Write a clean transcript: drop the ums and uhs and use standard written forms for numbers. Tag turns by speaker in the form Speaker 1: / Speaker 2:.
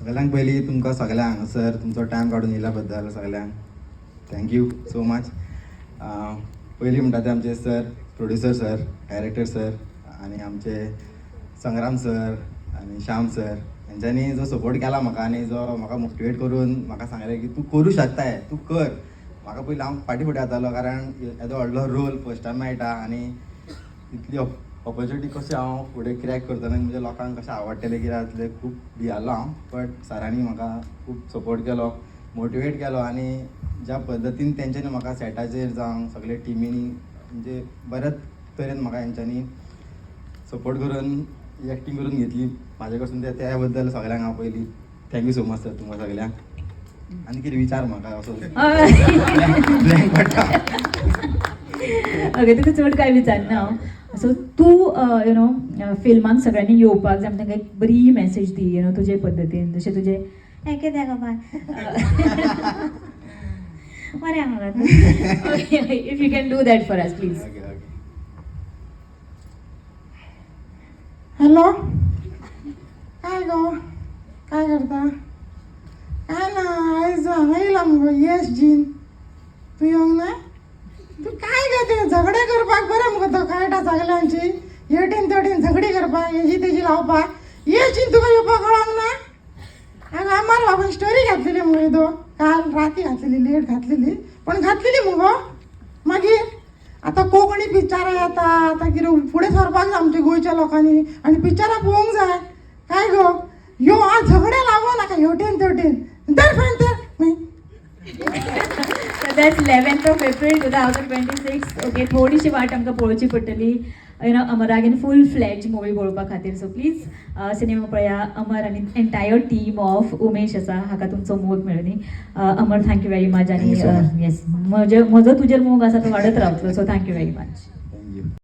Speaker 1: सगळ्यांक पयलीं तुमकां सगळ्यांक हांगासर तुमचो टायम काडून येयल्या बद्दल सगळ्यांक थँक्यू सो मच. पयलीं म्हणटा ते आमचे sir, producer sir, director sir आनी आमचे संग्राम सर आनी श्याम सर हेंच्यांनी जो सपोर्ट केला म्हाका आनी जो म्हाका मोटिवेट करून म्हाका सांगलें की तूं करूं शकताय, तूं कर. म्हाका पयलीं हांव फाटीं फुडें जातालो कारण येदो व्हडलो रोल फस्ट टायम मेळटा आनी इतली ऑपॉर्च्युनिटी कशी हांव फुडें क्रॅक करतलो म्हणजे लोकांक कशें आवडटलें कित्याक तितलें खूब भियाल्लो हांव. बट सरांनी म्हाका खूब सपोर्ट केलो, मोटिवेट केलो आनी ज्या पद्दतीन तेंच्यांनी म्हाका सेटाचेर जावं सगळे टिमीनी म्हणजे बऱ्याच तरेन म्हाका हेंच्यांनी सपोर्ट करून एक्टींग करून घेतली म्हाजे कडसून. त्या बद्दल सगळ्यांक हांव पयलीं थँक्यू सो मच सर तुमकां सगळ्यांक. आनी कितें विचार म्हाका असो ब्लँक पडटा.
Speaker 2: ओके, तुका चड कांय विचारना हांव. सो तूं यु नो फिल्मांक सगळ्यांनी येवपाक जाय तांकां एक बरी मॅसेज दी यु नो तुजे पद्दतीन. जशें तुजें हें कितें गो बाय बरें हांगा okay, if you can do that for us please.
Speaker 3: Hello, काय गो काय करता? काय ना, आयज हांगा येयला मुगो यश जीन. तूं येवंक ना? तूं काय गे ते झगडे करपाक बरें मुगो तो कळटा सगल्यांची. हेटीन तेटीन झगडी करपाक हेजी तेजी लावपाक. यशीन तुका येवपाक कळोंक ना? हांगा आम्हाला बाबा स्टोरी घातलेली मुगो तो काल राती घातलेली, लेट घातलेली पण घातलेली मुगो. मागीर आतां कोंकणी पिक्चरां येता, आतां कितें फुडें सरपाक जाय आमच्या गोंयच्या लोकांनी आनी पिक्चरां पळोवंक जाय. काय गो ह्यो आज झगडे लावं नाका हेवटेन तेवटेन. तर फायन तर
Speaker 2: So that's 11th of April 2026. Okay, थोडीशी वाट आमकां पळोवची पडटली यु नो अमरागेन फूल फ्लॅज मुवी पळोवपा खातीर. सो प्लीज सिनेमा पळया. अमर आनी एंटायर टीम ऑफ उमेश आसा, हाका तुमचो मोग मेळूं दी. अमर थँक्यू व्हेरी मच. आनी येस म्हजो तुजेर मोग आसा तो वाडत रावतलो. So thank you very much.